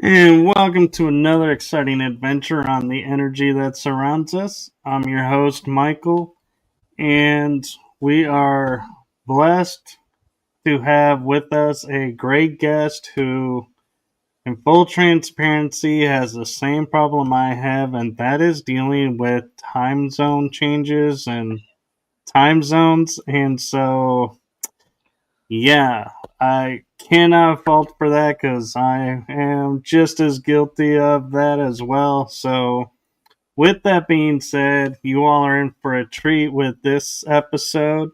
And welcome to another exciting adventure on the energy that surrounds us. I'm your host, Michael, and we are blessed to have with us a great guest who, in full transparency, has the same problem I have, and that is dealing with time zone changes and time zones. And so, yeah, I cannot fault for that because I am just as guilty of that as well. So, with that being said, you all are in for a treat with this episode.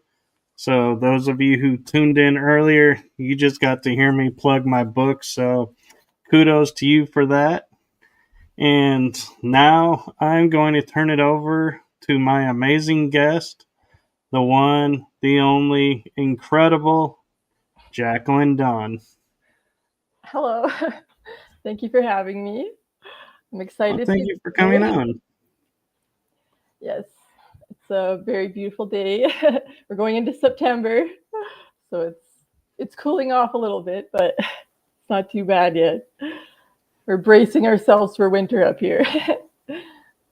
So, those of you who tuned in earlier, you just got to hear me plug my book. So, kudos to you for that. And now I'm going to turn it over to my amazing guest, the one, the only, incredible Jaclyn Dawn. Hello. Thank you for having me. I'm Well, excited to thank be you for coming here. on. Yes, it's a very beautiful day. We're going into September, so it's cooling off a little bit, but it's not too bad yet. We're bracing ourselves for winter up here.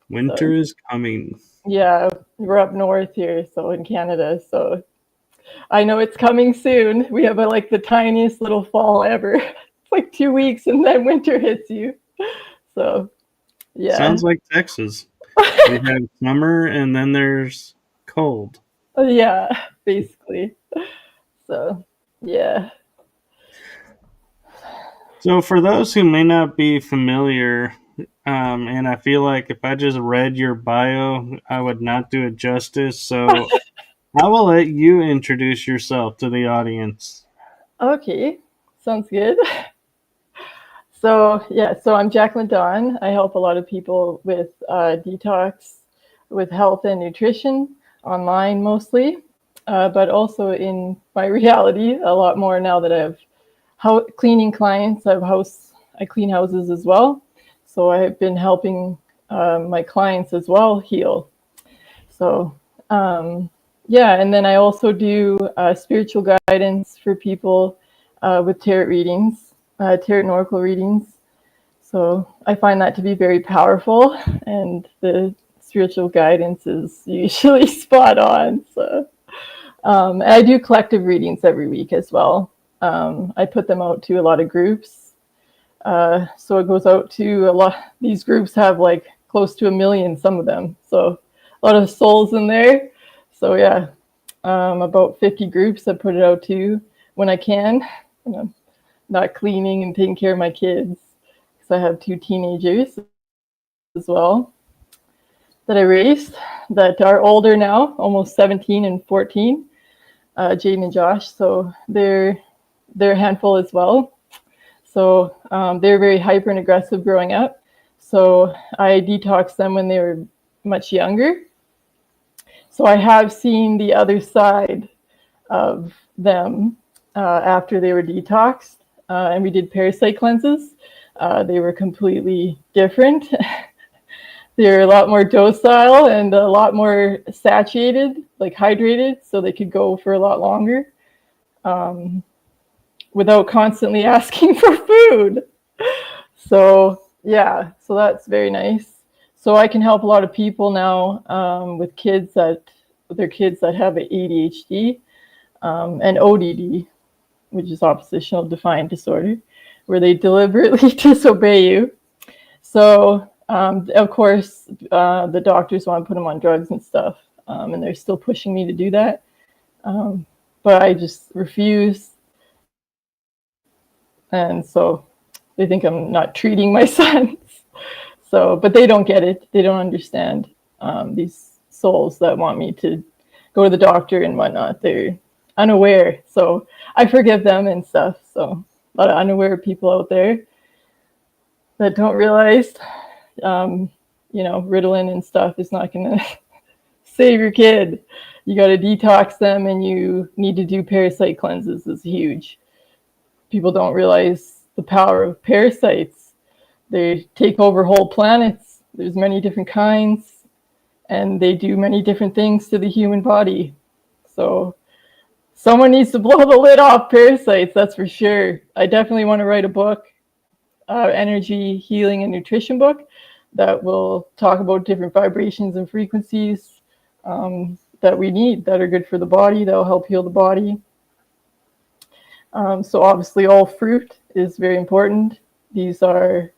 Winter So is coming. yeah, we're up north here, so in Canada. So I know it's coming soon. We have like the tiniest little fall ever. It's like 2 weeks and then winter hits you. So yeah. Sounds like Texas. We have summer and then there's cold. Yeah, basically. So, yeah. So, for those who may not be familiar, and I feel like if I just read your bio, I would not do it justice. So, I will let you introduce yourself to the audience. Okay, sounds good. So, yeah, so I'm Jaclyn Dawn. I help a lot of people with detox, with health and nutrition, online mostly, but also in my reality, a lot more now that I have cleaning clients. I clean houses as well. So I've been helping my clients as well heal. So, yeah, and then I also do spiritual guidance for people with tarot readings, tarot and oracle readings. So I find that to be very powerful, and the spiritual guidance is usually spot on. So and I do collective readings every week as well. I put them out to a lot of groups. So it goes out to a lot. These groups have like close to 1 million, some of them. So a lot of souls in there. So yeah, about 50 groups I put it out to when I can. You know, not cleaning and taking care of my kids because I have 2 teenagers as well that I raised that are older now, almost 17 and 14, Jaden and Josh. So they're a handful as well. So they're very hyper and aggressive growing up. So I detoxed them when they were much younger. So I have seen the other side of them after they were detoxed, and we did parasite cleanses. They were completely different. They're a lot more docile and a lot more saturated, like hydrated, so they could go for a lot longer without constantly asking for food. So yeah, so that's very nice. So I can help a lot of people now with their kids that have ADHD and ODD, which is oppositional defiant disorder, where they deliberately disobey you. So of course, the doctors want to put them on drugs and stuff, and they're still pushing me to do that. But I just refuse. And so they think I'm not treating my sons. So, but they don't get it. They don't understand these souls that want me to go to the doctor and whatnot. They're unaware. So I forgive them and stuff. So a lot of unaware people out there that don't realize, Ritalin and stuff is not going to save your kid. You got to detox them, and you need to do parasite cleanses. Is huge. People don't realize the power of parasites. They take over whole planets. There's many different kinds, and they do many different things to the human body. So someone needs to blow the lid off parasites, that's for sure. I definitely want to write a book energy healing and nutrition book that will talk about different vibrations and frequencies that we need, that are good for the body, that will help heal the body. So obviously all fruit is very important. These are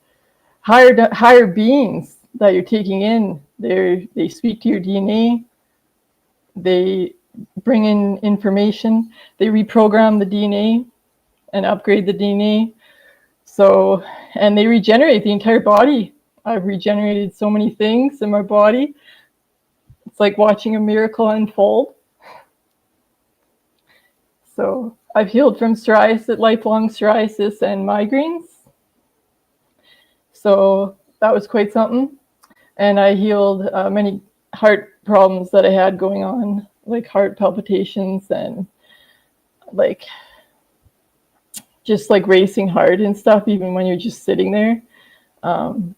higher beings that you're taking in. They speak to your DNA. They bring in information. They reprogram the DNA and upgrade the DNA. So, and they regenerate the entire body. I've regenerated so many things in my body. It's like watching a miracle unfold. So I've healed from psoriasis, lifelong psoriasis and migraines. So that was quite something. And I healed many heart problems that I had going on, like heart palpitations and like just like racing heart and stuff, even when you're just sitting there. And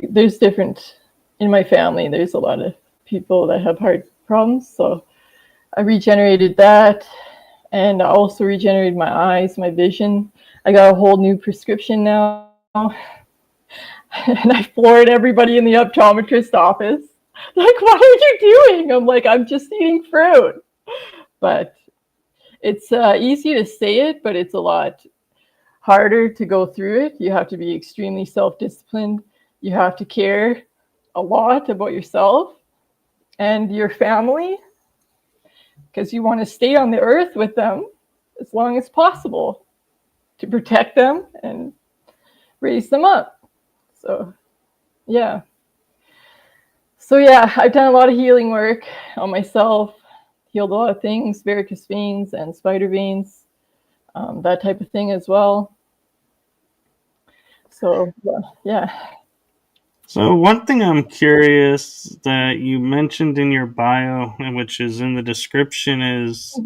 there's different, in my family, there's a lot of people that have heart problems. So I regenerated that. And I also regenerated my eyes, my vision. I got a whole new prescription now. And I floored everybody in the optometrist office. Like, what are you doing? I'm like, I'm just eating fruit. But it's easy to say it, but it's a lot harder to go through it. You have to be extremely self-disciplined. You have to care a lot about yourself and your family, because you want to stay on the earth with them as long as possible to protect them and raise them up. So, yeah. So, yeah, I've done a lot of healing work on myself, healed a lot of things, varicose veins and spider veins, that type of thing as well. So, yeah. So one thing I'm curious that you mentioned in your bio, and which is in the description, is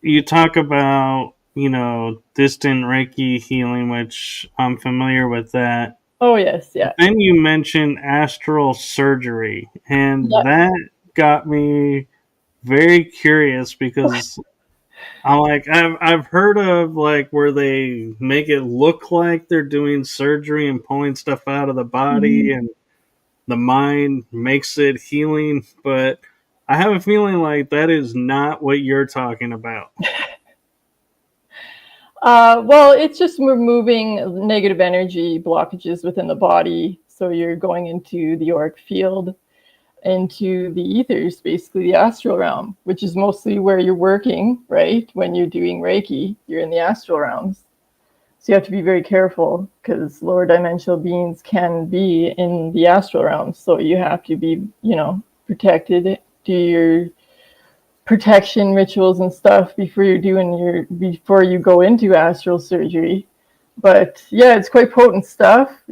you talk about, distant Reiki healing, which I'm familiar with that. Oh, yes, yeah. Then you mentioned astral surgery, and Yeah. that got me very curious because I'm like, I've heard of like where they make it look like they're doing surgery and pulling stuff out of the body, and the mind makes it healing, but I have a feeling like that is not what you're talking about. Well, it's just removing negative energy blockages within the body. So you're going into the auric field, into the ethers, basically the astral realm, which is mostly where you're working, right? When you're doing Reiki, you're in the astral realms. So you have to be very careful because lower dimensional beings can be in the astral realms. So you have to be, protected, do your protection rituals and stuff before you go into astral surgery. But yeah, it's quite potent stuff.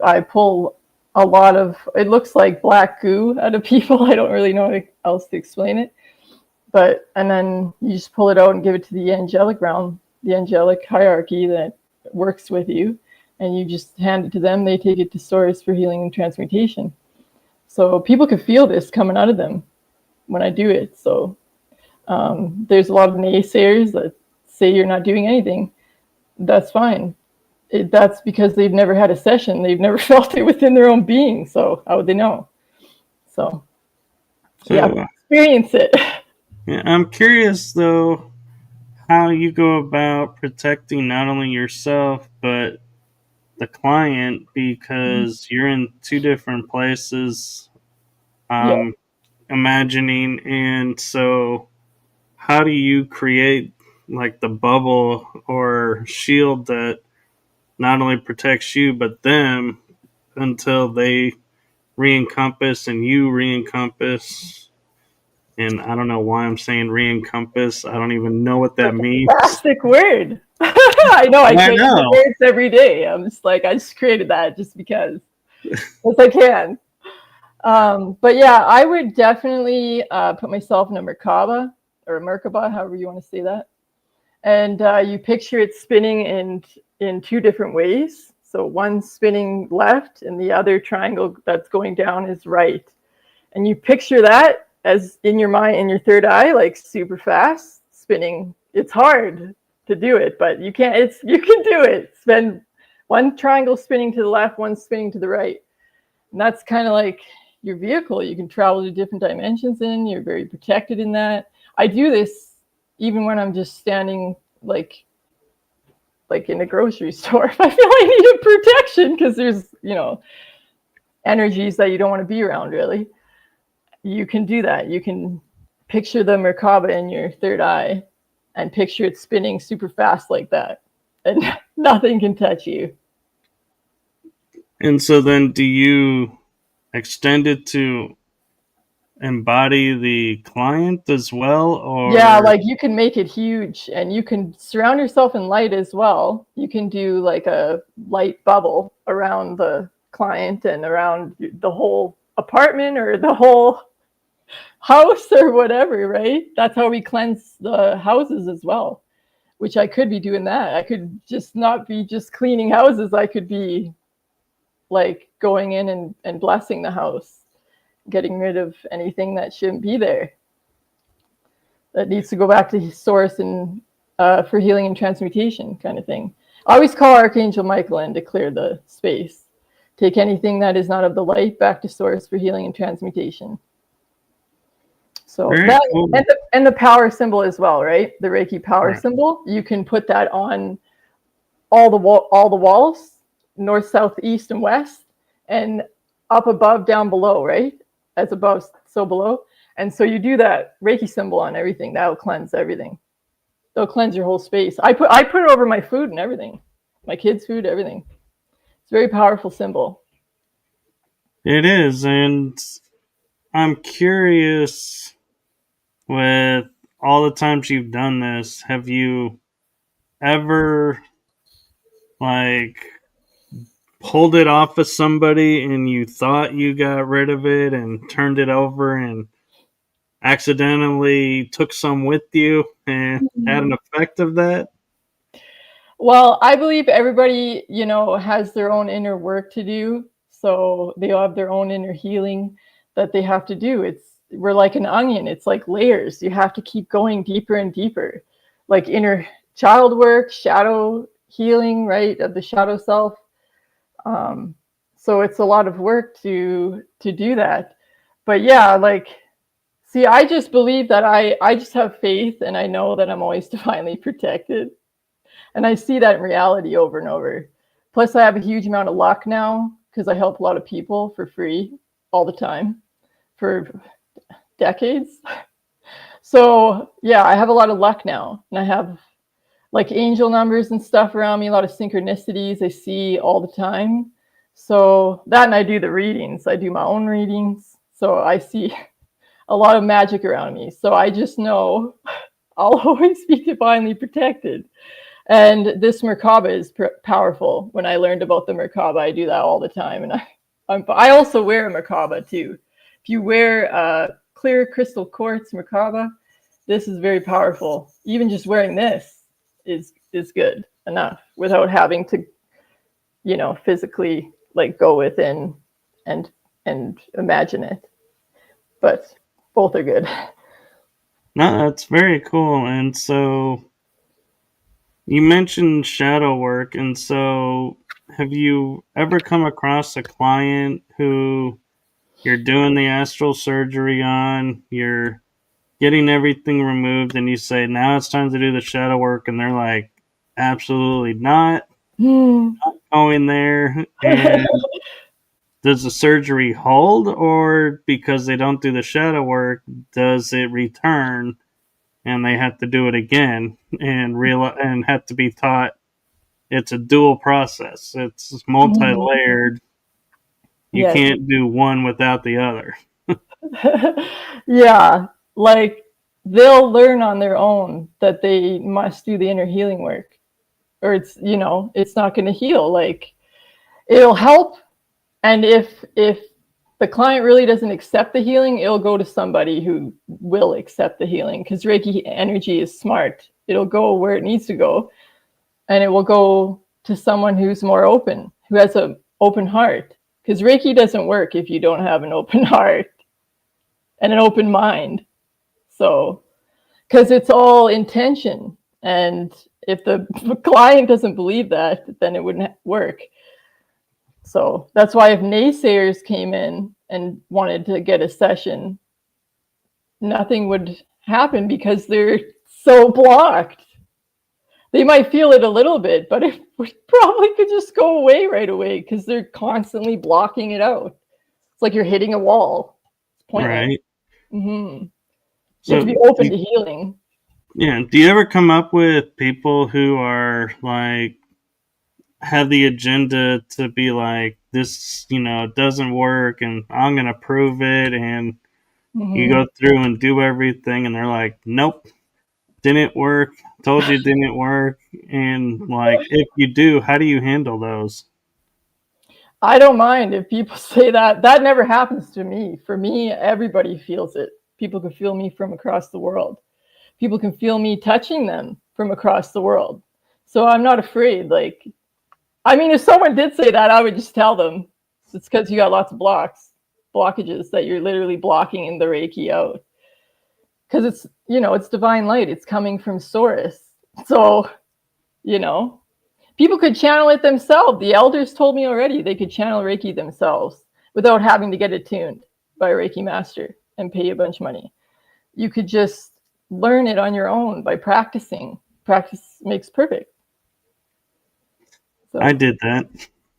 I pull a lot of, it looks like black goo out of people. I don't really know how else to explain it. And then you just pull it out and give it to the angelic realm, the angelic hierarchy that works with you, and you just hand it to them. They take it to source for healing and transmutation. So people can feel this coming out of them when I do it. So there's a lot of naysayers that say you're not doing anything. That's fine. That's because they've never had a session. They've never felt it within their own being. So how would they know? So yeah, experience it. Yeah, I'm curious though how you go about protecting not only yourself but the client, because you're in two different places. Yeah. Imagining, and so how do you create like the bubble or shield that not only protects you but them until they re-encompass and you re-encompass? And I don't know why I'm saying re-encompass. I don't even know what that means. Fantastic word. I know. I create words every day. I'm just like, I just created that just because I can. But yeah, I would definitely put myself in a Merkaba or a Merkaba, however you want to say that. And you picture it spinning in two different ways. So one spinning left and the other triangle that's going down is right. And you picture that as in your mind, in your third eye, like super fast spinning. It's hard to do it, but you can do it. Spend one triangle spinning to the left, one spinning to the right. And that's kind of like your vehicle. You can travel to different dimensions in. You're very protected in that. I do this even when I'm just standing like in a grocery store. If I feel I need a protection because there's, energies that you don't want to be around, really, you can do that. You can picture the Merkaba in your third eye and picture it spinning super fast like that, and nothing can touch you. And so then do you extend it to embody the client as well? Or yeah, like you can make it huge, and you can surround yourself in light as well. You can do like a light bubble around the client and around the whole apartment or the whole house or whatever, right? That's how we cleanse the houses as well, which I could be doing that. I could just not be just cleaning houses. I could be like going in and blessing the house, getting rid of anything that shouldn't be there, that needs to go back to source and for healing and transmutation kind of thing. I always call Archangel Michael in to clear the space. Take anything that is not of the light back to source for healing and transmutation. So that, cool. And the power symbol as well, right? The Reiki power symbol. You can put that on all the walls, north, south, east, and west, and up above, down below, right? As above, so below. And so you do that Reiki symbol on everything. That'll cleanse everything. It'll cleanse your whole space. I put it over my food and everything, my kids' food, everything. It's a very powerful symbol. It is, and I'm curious, with all the times you've done this, have you ever pulled it off of somebody and you thought you got rid of it and turned it over and accidentally took some with you and had an effect of that? Well, I believe everybody, has their own inner work to do. So they all have their own inner healing that they have to do. We're like an onion. It's like layers. You have to keep going deeper and deeper, like inner child work, shadow healing, right, of the shadow self. So it's a lot of work to do that. But yeah, see, I just believe that I just have faith, and I know that I'm always divinely protected. And I see that in reality over and over. Plus, I have a huge amount of luck now because I help a lot of people for free all the time for decades. So yeah, I have a lot of luck now, and I have angel numbers and stuff around me, a lot of synchronicities I see all the time. So that, and I do the readings. I do my own readings. So I see a lot of magic around me. So I just know I'll always be divinely protected. And this Merkaba is powerful. When I learned about the Merkaba, I do that all the time. And I also wear a Merkaba too. If you wear clear crystal quartz Merkaba, this is very powerful. Even just wearing this is good enough without having to, physically go within and imagine it. But both are good. No, that's very cool. And so you mentioned shadow work, and so have you ever come across a client who you're doing the astral surgery on, you're getting everything removed, and you say, now it's time to do the shadow work, and they're like, absolutely not, not going there, and does the surgery hold, or because they don't do the shadow work, does it return and they have to do it again and have to be taught it's a dual process. It's multi-layered. You can't do one without the other. Yeah, they'll learn on their own that they must do the inner healing work, or it's not going to heal. It'll help, and if the client really doesn't accept the healing, it'll go to somebody who will accept the healing, because Reiki energy is smart. It'll go where it needs to go, and it will go to someone who's more open, who has an open heart, because Reiki doesn't work if you don't have an open heart and an open mind. So, because it's all intention, and If the client doesn't believe that, then it wouldn't work. So that's why if naysayers came in and wanted to get a session, nothing would happen because they're so blocked. They might feel it a little bit, but it probably could just go away right away because they're constantly blocking it out. It's like you're hitting a wall. It's pointless. Right. Mm-hmm. So you have to be open to healing. Yeah. Do you ever come up with people who are like, have the agenda to be like, this, doesn't work and I'm going to prove it, and you go through and do everything and they're like, nope, didn't work, told you it didn't work? And like, if you do, how do you handle those? I don't mind if people say that. That never happens to me. For me, everybody feels it. People can feel me from across the world. People can feel me touching them from across the world. So I'm not afraid. Like, I mean, if someone did say that, I would just tell them it's because you got lots of blockages that you're literally blocking in the Reiki out. Because it's, it's divine light. It's coming from source. So, people could channel it themselves. The elders told me already they could channel Reiki themselves without having to get attuned by a Reiki master and pay a bunch of money. You could just learn it on your own by practicing. Practice makes perfect. So. I did that,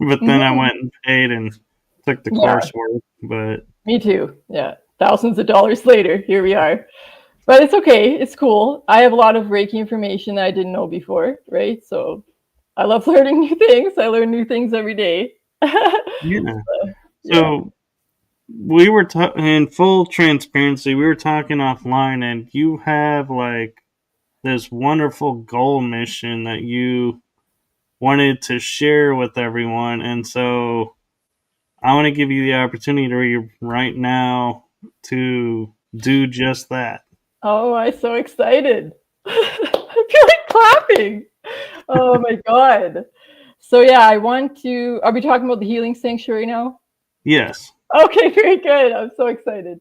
but then I went and paid and took the coursework. But me too. Yeah, thousands of dollars later, here we are. But it's okay. It's cool. I have a lot of Reiki information that I didn't know before, right? So I love learning new things. I learn new things every day. Yeah. So we were in full transparency. We were talking offline, and you have like this wonderful goal mission that you wanted to share with everyone, and so I want to give you the opportunity right now to do just that. Oh, I'm so excited. I feel like clapping. Oh my God. So yeah, are we talking about the healing sanctuary now? Yes. Okay, very good. I'm so excited.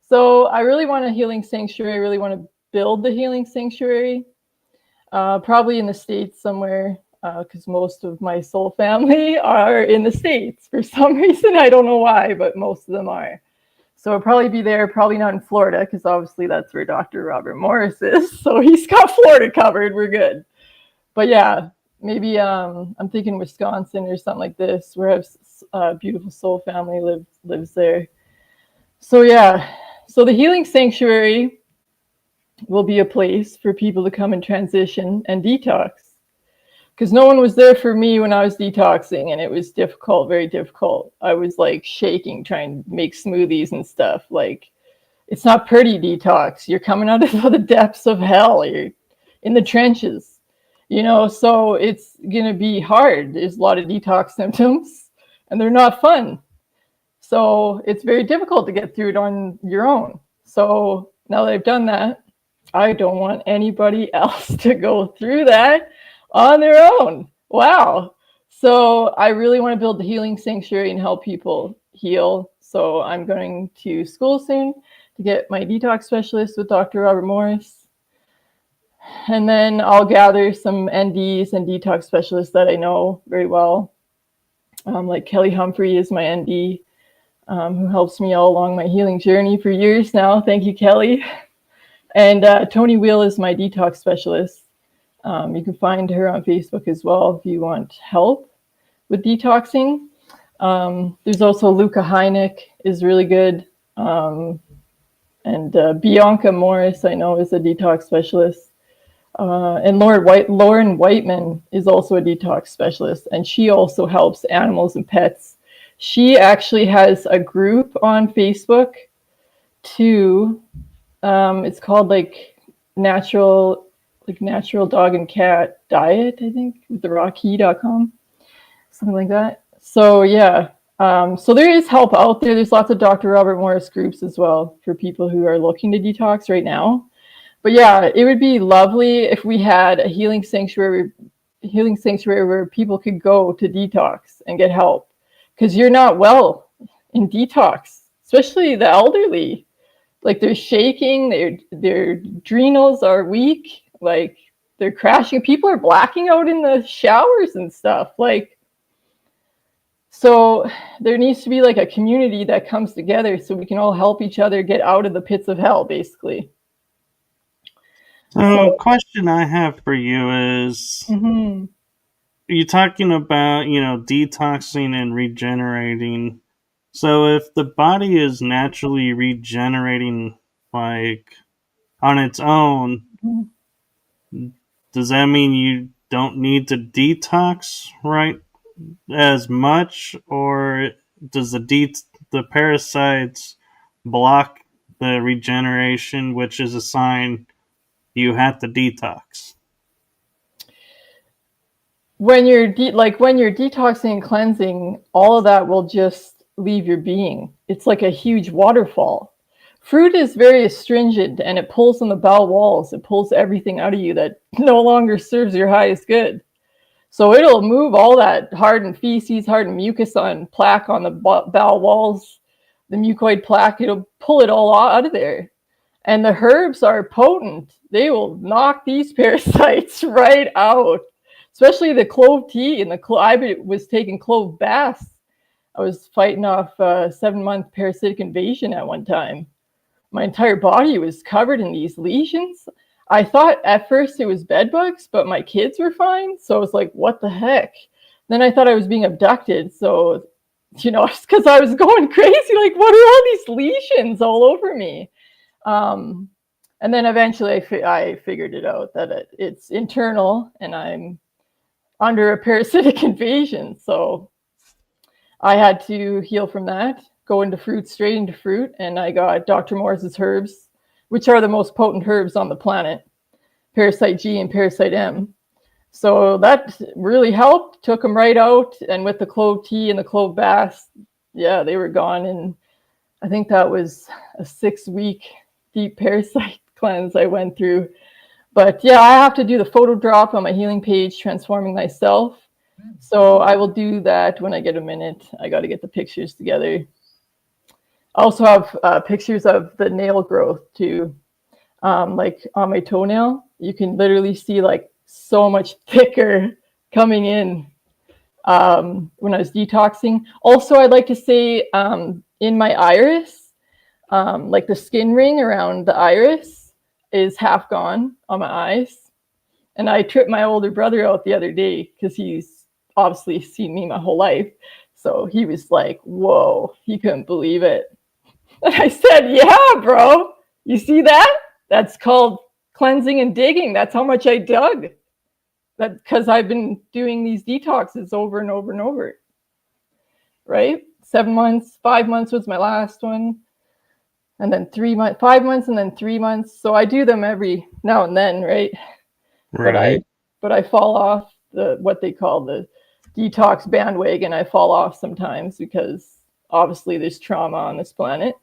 So I really want a healing sanctuary. I really want to build the healing sanctuary, probably in the States somewhere, because most of my soul family are in the States for some reason. I don't know why, but most of them are. So I'll probably be there, probably not in Florida, because obviously that's where Dr. Robert Morris is. So he's got Florida covered. We're good. But yeah, maybe I'm thinking Wisconsin or something like this, where a beautiful soul family lives there. So yeah, so the healing sanctuary will be a place for people to come and transition and detox. Because no one was there for me when I was detoxing, and it was difficult, very difficult. I was like shaking, trying to make smoothies and stuff. Like, it's not pretty detox. You're coming out of the depths of hell. You're in the trenches, so it's going to be hard. There's a lot of detox symptoms, and they're not fun. So it's very difficult to get through it on your own. So now that I've done that, I don't want anybody else to go through that on their own. Wow. So I really want to build the healing sanctuary and help people heal. So I'm going to school soon to get my detox specialist with Dr. Robert Morris. And then I'll gather some NDs and detox specialists that I know very well. Like Kelly Humphrey is my ND, who helps me all along my healing journey for years now. Thank you, Kelly. And Tony Wheel is my detox specialist. You can find her on Facebook as well if you want help with detoxing. There's also Luca Heineck is really good. And Bianca Morris, I know, is a detox specialist. And Lauren Whiteman is also a detox specialist, and she also helps animals and pets. She actually has a group on Facebook too. It's called like natural dog and cat diet, I think, with therocky.com, something like that. So yeah, so there is help out there. There's lots of Dr. Robert Morris groups as well for people who are looking to detox right now. But yeah, it would be lovely if we had a healing sanctuary where people could go to detox and get help, because you're not well in detox, especially the elderly. Like, they're shaking, their adrenals are weak. Like, they're crashing. People are blacking out in the showers and stuff. Like, so there needs to be like a community that comes together so we can all help each other get out of the pits of hell, basically. So, So, question I have for you is, mhm. you're talking about, detoxing and regenerating. So if the body is naturally regenerating, like, on its own, does that mean you don't need to detox right as much, or does the parasites block the regeneration, which is a sign you have to detox? When you're when you're detoxing and cleansing, all of that will just leave your being. It's like a huge waterfall. Fruit is very astringent and it pulls on the bowel walls. It pulls everything out of you that no longer serves your highest good. So it'll move all that hardened feces, hardened mucus on plaque on the bowel walls, the mucoid plaque. It'll pull it all out of there. And the herbs are potent. They will knock these parasites right out, especially the clove tea and I was taking clove baths. I was fighting off a 7-month parasitic invasion at one time. My entire body was covered in these lesions. I thought at first it was bed bugs, but my kids were fine. So I was like, what the heck? Then I thought I was being abducted. So, because I was going crazy, like, what are all these lesions all over me? And then eventually I figured it out that it's internal and I'm under a parasitic invasion. So I had to heal from that, go into fruit, straight into fruit. And I got Dr. Morris's herbs, which are the most potent herbs on the planet, Parasite G and Parasite M. So that really helped, took them right out. And with the clove tea and the clove baths, yeah, they were gone. And I think that was a 6-week deep parasite cleanse I went through. But yeah, I have to do the photo drop on my healing page, Transforming Thyself. So I will do that when I get a minute. I got to get the pictures together. I also have pictures of the nail growth too. Like on my toenail, you can literally see like so much thicker coming in when I was detoxing. Also, I'd like to say in my iris, like the skin ring around the iris is half gone on my eyes. And I tripped my older brother out the other day because he's obviously seen me my whole life. So he was like, whoa, he couldn't believe it. And I said, yeah, bro, you see that? That's called cleansing and digging. That's how much I dug. That because I've been doing these detoxes over and over and over. Right? 7 months, 5 months was my last one. And then 3 months, 5 months, and then 3 months. So I do them every now and then, right? Right. But I fall off what they call the detox bandwagon. I fall off sometimes because obviously there's trauma on this planet.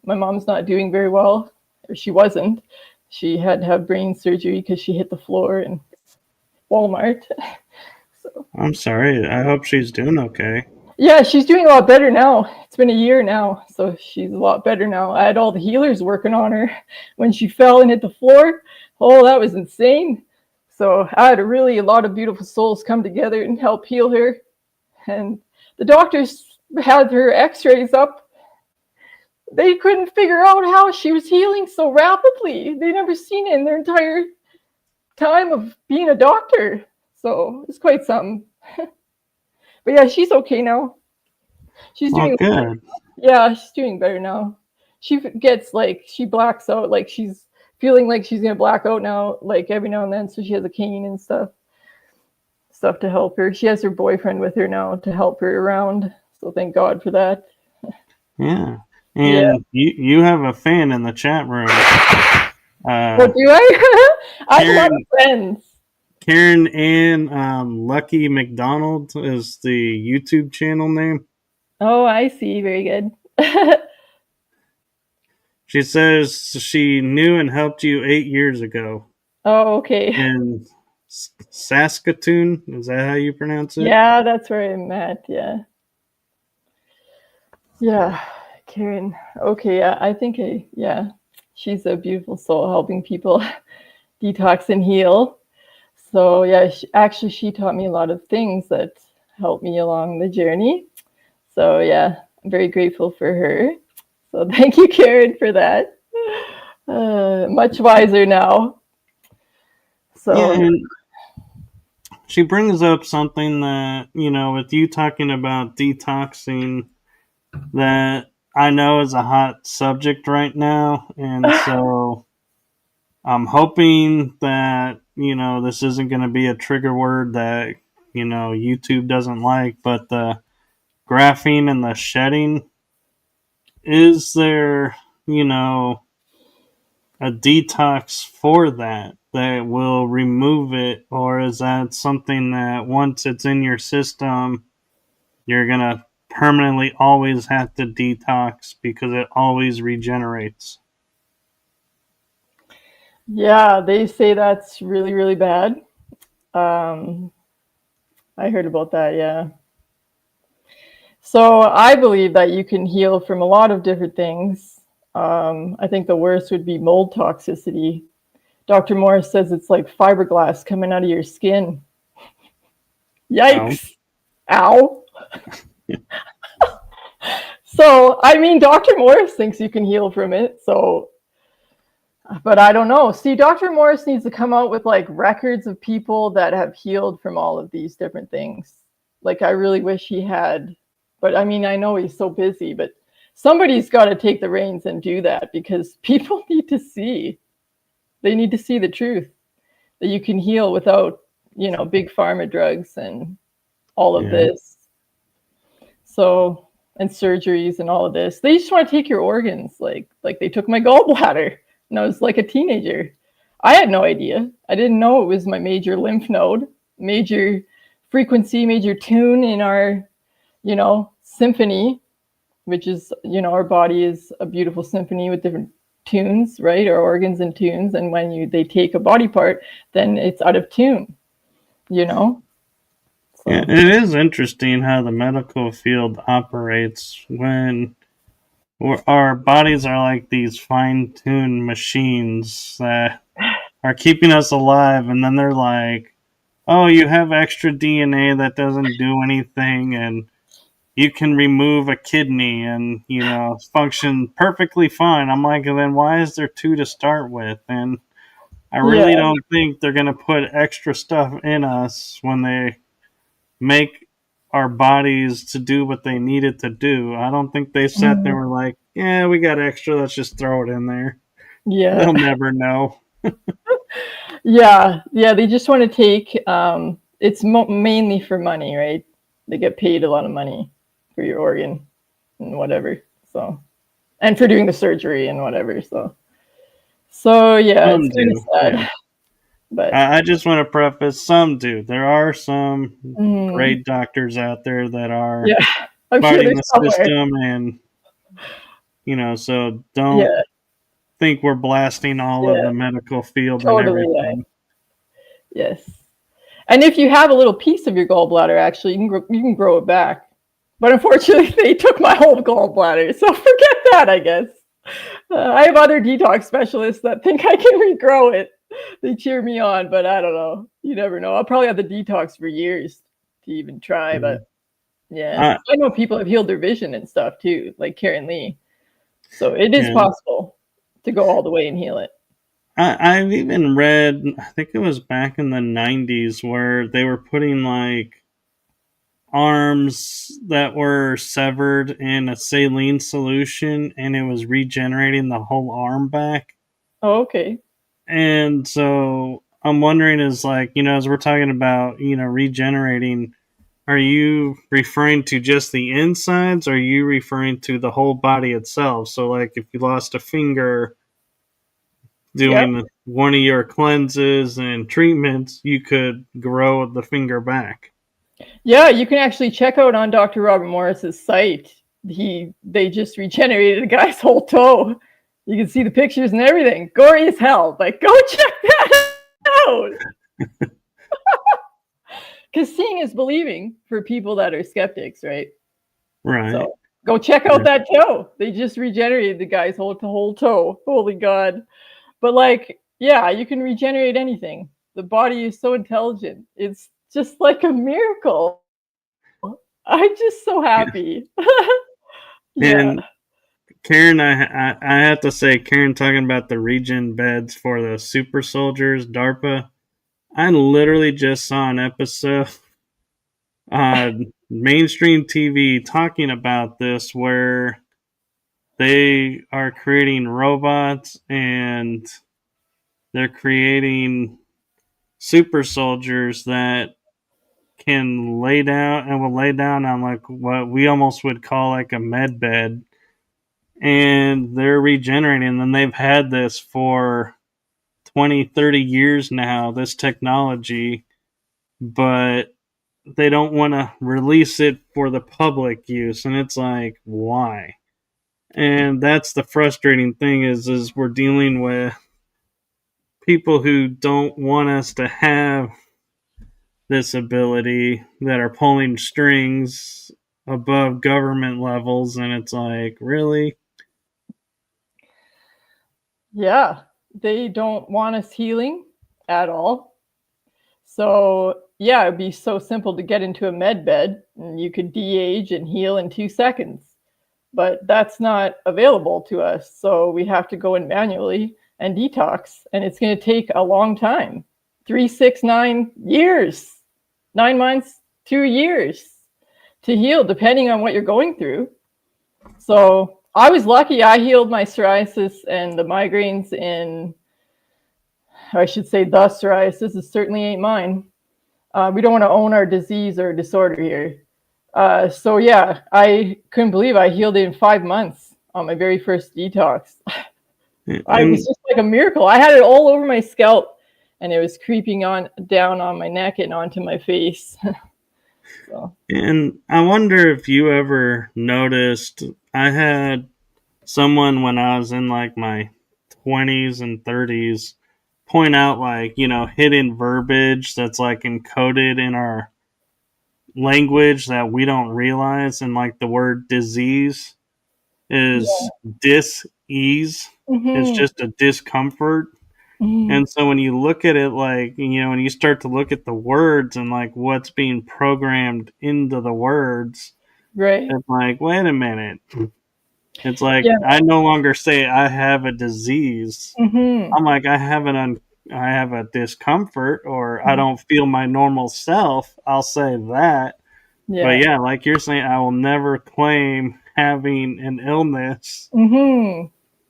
My mom's not doing very well, or she wasn't. She had to have brain surgery because she hit the floor in Walmart. So I'm sorry. I hope she's doing okay. yeah, she's doing a lot better now. It's been a year now, so she's a lot better now. I had all the healers working on her when she fell and hit the floor. Oh, that was insane. So I had a lot of beautiful souls come together and help heal her. And the doctors had her x-rays up. They couldn't figure out how she was healing so rapidly. They never seen it in their entire time of being a doctor. So it's quite something. But yeah, she's okay now. She's Well, doing good. Yeah, she's doing better now. She gets like she blacks out, like she's feeling like she's gonna black out now, like every now and then. So she has a cane and stuff to help her. She has her boyfriend with her now to help her around. So thank God for that. Yeah. Yeah. And you have a fan in the chat room. What do I? I have a lot Karen of friends. Karen Ann Lucky McDonald is the YouTube channel name. Oh, I see. Very good. She says she knew and helped you 8 years ago Oh, okay. in Saskatoon. Is that how you pronounce it? Yeah, that's where I'm at. Yeah. Yeah, Karen. Okay, yeah, I think yeah, she's a beautiful soul helping people detox and heal. So yeah, she taught me a lot of things that helped me along the journey. So yeah, I'm very grateful for her. So thank you, Karen, for that. Much wiser now. So Yeah, and she brings up something that, with you talking about detoxing, that I know is a hot subject right now. And so I'm hoping that, this isn't going to be a trigger word that, YouTube doesn't like, but the graphene and the shedding, is there, a detox for that will remove it, or is that something that once it's in your system, you're going to permanently always have to detox because it always regenerates? yeah, they say that's really, really bad. I heard about that, yeah. So I believe that you can heal from a lot of different things. I think the worst would be mold toxicity. Dr. Morris says it's like fiberglass coming out of your skin. Oh, Yikes. Ow. So, I mean, Dr. Morris thinks you can heal from it. So, but I don't know. See, Dr. Morris needs to come out with like records of people that have healed from all of these different things. Like, I really wish he had. But I mean, I know he's so busy, but somebody's got to take the reins and do that because people need to see. They need to see the truth that you can heal without, big pharma drugs and all of yeah. this. So, and surgeries and all of this. They just want to take your organs. Like they took my gallbladder and I was like a teenager. I had no idea. I didn't know it was my major lymph node, major frequency, major tune in our, symphony, which is, our body is a beautiful symphony with different tunes, right? Our organs and tunes. And when they take a body part, then it's out of tune, So. Yeah, it is interesting how the medical field operates when our bodies are like these fine-tuned machines that are keeping us alive, and then they're like, oh, you have extra DNA that doesn't do anything, and you can remove a kidney and, function perfectly fine. I'm like, then why is there two to start with? And I really Yeah. don't think they're going to put extra stuff in us when they make our bodies to do what they needed to do. I don't think they sat there and were like, yeah, we got extra, let's just throw it in there. Yeah. They'll never know. Yeah. They just want to take. It's mainly for money, right? They get paid a lot of money for your organ and whatever. So, and for doing the surgery and whatever. So yeah, Some it's kind do. of sad. Yeah. But I just want to preface, some do. There are some great doctors out there that are yeah, I'm sure fighting there's the somewhere. system, and so don't think we're blasting all of the medical field Totally. and everything. Yes. And if you have a little piece of your gallbladder, actually, you can grow it back. But unfortunately, they took my whole gallbladder, so forget that, I guess. I have other detox specialists that think I can regrow it. They cheer me on, but I don't know. You never know. I'll probably have the detox for years to even try, but yeah. I know people have healed their vision and stuff too, like Karen Lee. So it is possible to go all the way and heal it. I've even read, I think it was back in the 90s, where they were putting like arms that were severed in a saline solution, and it was regenerating the whole arm back. Oh, okay. And so I'm wondering, is like, as we're talking about, regenerating, are you referring to just the insides, or are you referring to the whole body itself? So like if you lost a finger doing one of your cleanses and treatments, you could grow the finger back. Yeah, you can actually check out on Dr. Robert Morris's site. They just regenerated a guy's whole toe. You can see the pictures and everything. Gory as hell. Like, go check that out. Because seeing is believing for people that are skeptics, right? Right. So go check out that toe. They just regenerated the guy's whole toe. Holy God. But like, Yeah, you can regenerate anything. The body is so intelligent. It's just like a miracle. I'm just so happy. Yeah. And Karen, I have to say, Karen, talking about the regen beds for the super soldiers, DARPA. I literally just saw an episode on mainstream TV talking about this, where they are creating robots and they're creating super soldiers that can lay down and will lay down on like what we almost would call like a med bed, and they're regenerating. And they've had this for 20-30 years now, this technology, but they don't want to release it for the public use. And it's like, why? And that's the frustrating thing, is we're dealing with people who don't want us to have this ability, that are pulling strings above government levels. And it's like, really? Yeah. They don't want us healing at all. So, yeah, it'd be so simple to get into a med bed and you could de-age and heal in 2 seconds. But that's not available to us. So we have to go in manually and detox. And it's going to take a long time, 3, 6, 9 years, 9 months, 2 years to heal, depending on what you're going through. So I was lucky. I healed my psoriasis and the migraines in, I should say, the psoriasis. It certainly ain't mine. We don't want to own our disease or disorder here. So yeah, I couldn't believe I healed it in 5 months on my very first detox. It was just like a miracle. I had it all over my scalp, and it was creeping on down on my neck and onto my face. So. And I wonder if you ever noticed, I had someone when I was in like my 20s and 30s point out, like, hidden verbiage that's like encoded in our language that we don't realize. And like the word disease is dis-ease. It's just a discomfort. And so when you look at it, like, when you start to look at the words and like what's being programmed into the words, right, it's like, wait a minute. It's like, I no longer say I have a disease. I'm like, I have a discomfort, or I don't feel my normal self. I'll say that. Yeah. But yeah, like you're saying, I will never claim having an illness,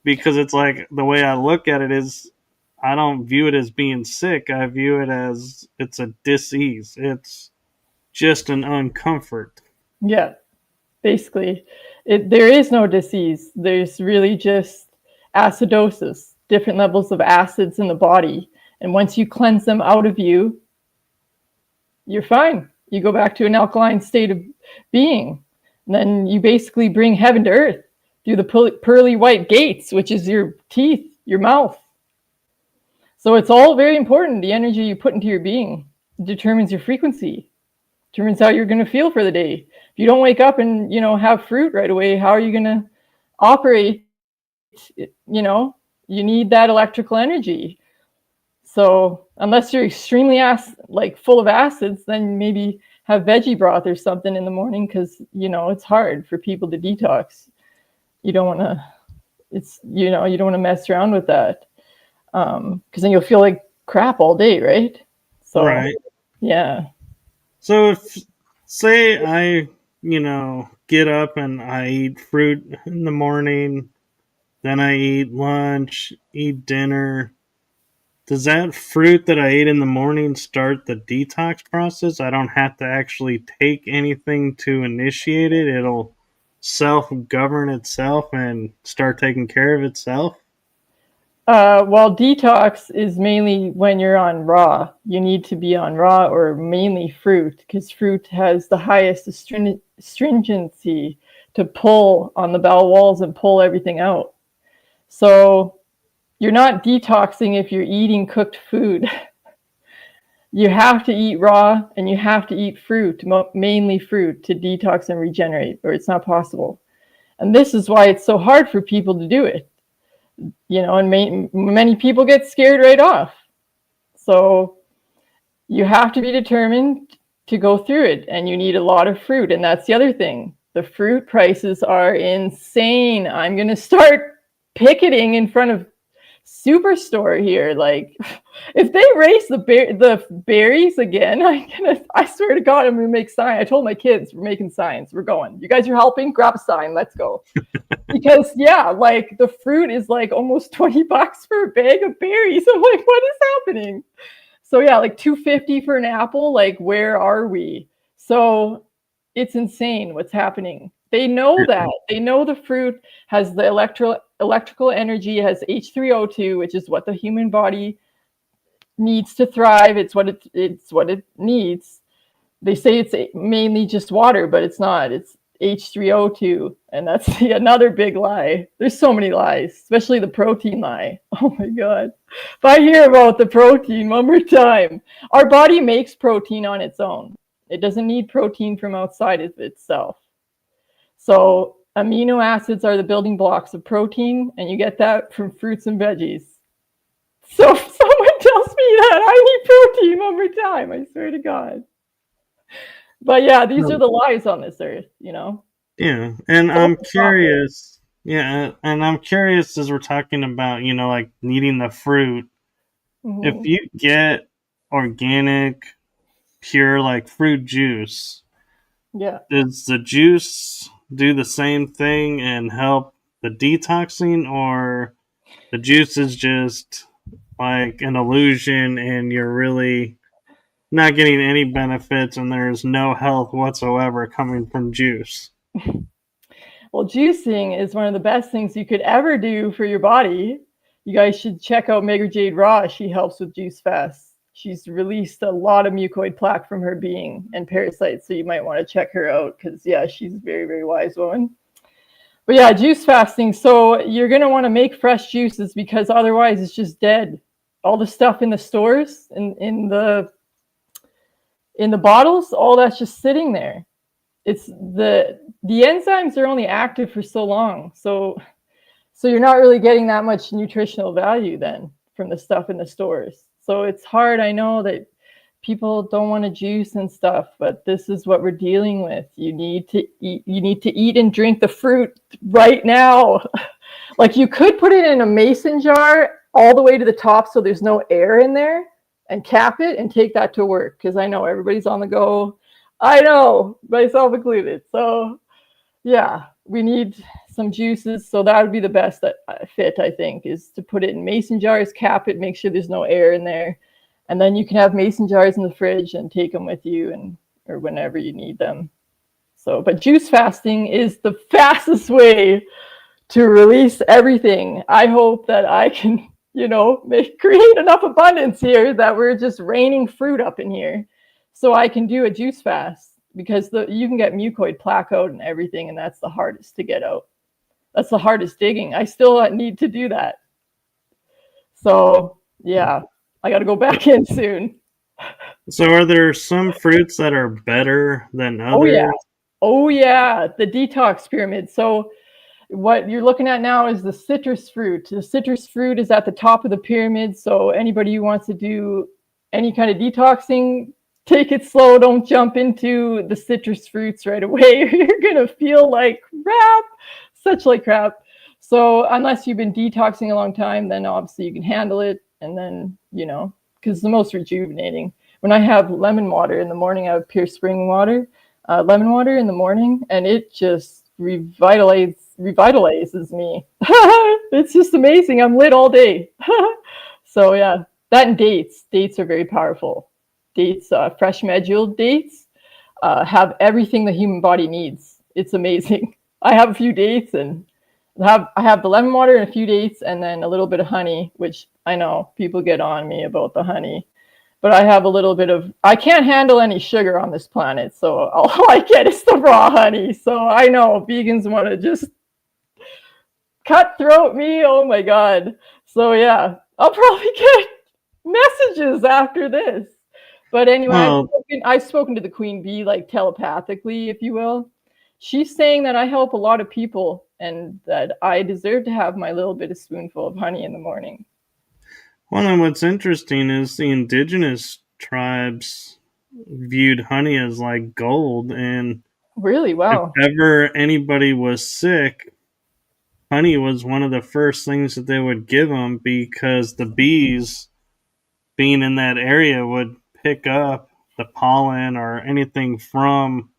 because it's like, the way I look at it is, I don't view it as being sick. I view it as it's a dis-ease. It's just an uncomfort. Yeah, basically. There is no disease. There's really just acidosis, different levels of acids in the body. And once you cleanse them out of you, you're fine. You go back to an alkaline state of being. And then you basically bring heaven to earth through the pearly white gates, which is your teeth, your mouth. So it's all very important. The energy you put into your being determines your frequency, determines how you're going to feel for the day. If you don't wake up and, have fruit right away, how are you going to operate? You need that electrical energy. So unless you're extremely full of acids, then maybe have veggie broth or something in the morning, because, it's hard for people to detox. You don't want to mess around with that. Because then you'll feel like crap all day, right? So, right. Yeah. So if, say I, get up and I eat fruit in the morning, then I eat lunch, eat dinner, does that fruit that I ate in the morning start the detox process? I don't have to actually take anything to initiate it. It'll self-govern itself and start taking care of itself? Well, detox is mainly when you're on raw. You need to be on raw or mainly fruit, because fruit has the highest astringency to pull on the bowel walls and pull everything out. So you're not detoxing if you're eating cooked food. You have to eat raw, and you have to eat fruit, mainly fruit, to detox and regenerate, or it's not possible. And this is why it's so hard for people to do it. And many people get scared right off. So you have to be determined to go through it, and you need a lot of fruit. And that's the other thing. The fruit prices are insane. I'm going to start picketing in front of Superstore here. Like, if they raise the berries again, I swear to God, I'm going to make signs. I told my kids, we're making signs. We're going. You guys are helping? Grab a sign. Let's go. Because, yeah, like, the fruit is like almost $20 for a bag of berries. I'm like, what is happening? So yeah, like $2.50 for an apple. Like, where are we? So it's insane what's happening. They know that. They know the fruit has the electrical energy, it has H3O2, which is what the human body needs to thrive. It's what it needs. They say it's mainly just water, but it's not. It's H3O2, and that's another big lie. There's so many lies, especially the protein lie. Oh my God. If I hear about the protein one more time, our body makes protein on its own. It doesn't need protein from outside of itself. So amino acids are the building blocks of protein, and you get that from fruits and veggies. So if someone tells me that, I need protein one more time, I swear to God. But yeah, these are the lies on this earth, Yeah, and I'm curious. Yeah, and I'm curious as we're talking about, like needing the fruit. Mm-hmm. If you get organic, pure, like fruit juice, yeah, does the juice do the same thing and help the detoxing, or the juice is just like an illusion and you're really not getting any benefits and there's no health whatsoever coming from juice? well, juicing is one of the best things you could ever do for your body. You guys should check out Megar Jade Raw. She helps with juice fast. She's released a lot of mucoid plaque from her being and parasites, so you might want to check her out because, yeah, she's a very, very wise woman. But yeah, juice fasting. So you're going to want to make fresh juices because otherwise it's just dead. All the stuff in the stores, in the bottles, all that's just sitting there. It's the enzymes are only active for so long. So you're not really getting that much nutritional value then from the stuff in the stores. So it's hard. I know that people don't want to juice and stuff, but this is what we're dealing with. You need to eat and drink the fruit right now. Like, you could put it in a mason jar all the way to the top so there's no air in there and cap it and take that to work, because I know everybody's on the go. I know, myself included. So yeah, we need some juices. So that would be the best fit, I think, is to put it in mason jars, cap it, make sure there's no air in there. And then you can have mason jars in the fridge and take them with you or whenever you need them. So, but juice fasting is the fastest way to release everything. I hope that I can, create enough abundance here that we're just raining fruit up in here so I can do a juice fast, because you can get mucoid plaque out and everything, and that's the hardest to get out. That's the hardest digging. I still need to do that. So yeah, I got to go back in soon. So are there some fruits that are better than others? Oh yeah, the detox pyramid. So what you're looking at now is the citrus fruit. The citrus fruit is at the top of the pyramid. So anybody who wants to do any kind of detoxing, take it slow. Don't jump into the citrus fruits right away. You're going to feel like crap, such like crap. So unless you've been detoxing a long time, then obviously you can handle it. And then, because it's the most rejuvenating. When I have lemon water in the morning, I have pure spring water, lemon water in the morning, and it just revitalizes me. It's just amazing. I'm lit all day. So yeah, that and dates. Dates are very powerful. Dates, fresh medjool dates, have everything the human body needs. It's amazing. I have a few dates, and I have the lemon water and a few dates, and then a little bit of honey, which I know people get on me about the honey, but I have a little bit of, I can't handle any sugar on this planet, so all I get is the raw honey. So I know vegans want to just cutthroat me. Oh my God. So yeah, I'll probably get messages after this. But anyway, I've spoken to the queen bee, like telepathically, if you will. she's saying that I help a lot of people and that I deserve to have my little bit of spoonful of honey in the morning. Well, and what's interesting is the indigenous tribes viewed honey as like gold, and Really? if Wow. ever anybody was sick, honey was one of the first things that they would give them, because the bees being in that area would pick up the pollen or anything from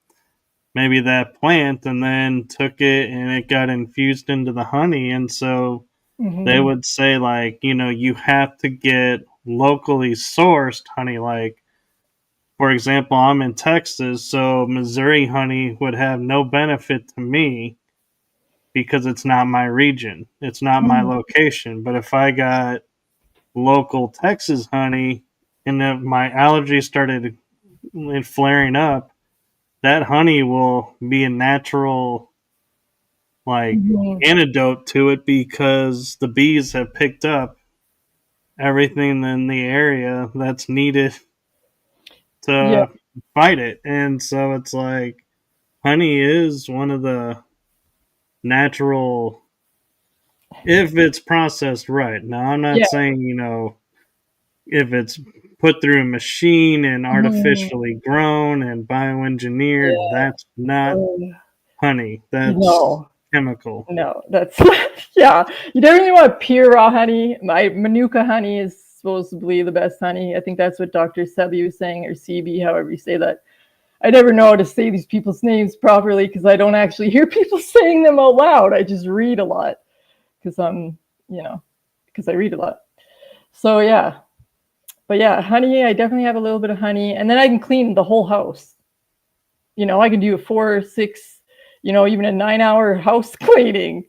maybe that plant and then took it and it got infused into the honey. And so they Mm-hmm. would say, like, you have to get locally sourced honey. Like, for example, I'm in Texas, so Missouri honey would have no benefit to me because it's not my region, it's not my Mm-hmm. location. But if I got local Texas honey and if my allergies started flaring up, that honey will be a natural, like, Mm-hmm. antidote to it, because the bees have picked up everything in the area that's needed Yeah. to fight it. And so it's like honey is one of the natural, if it's processed right. Now, I'm not Yeah. saying, if it's put through a machine and Mm-hmm. artificially grown and bioengineered, Yeah. that's not Oh, honey. That's no. chemical. No, that's yeah. You definitely want pure raw honey. My Manuka honey is supposedly the best honey. I think that's what Dr. Sebi was saying, or CB, however you say that. I never know how to say these people's names properly because I don't actually hear people saying them out loud. I just read a lot because because I read a lot. So yeah, but yeah, honey. I definitely have a little bit of honey, and then I can clean the whole house. I can do a 4, 6, even a 9 hour house cleaning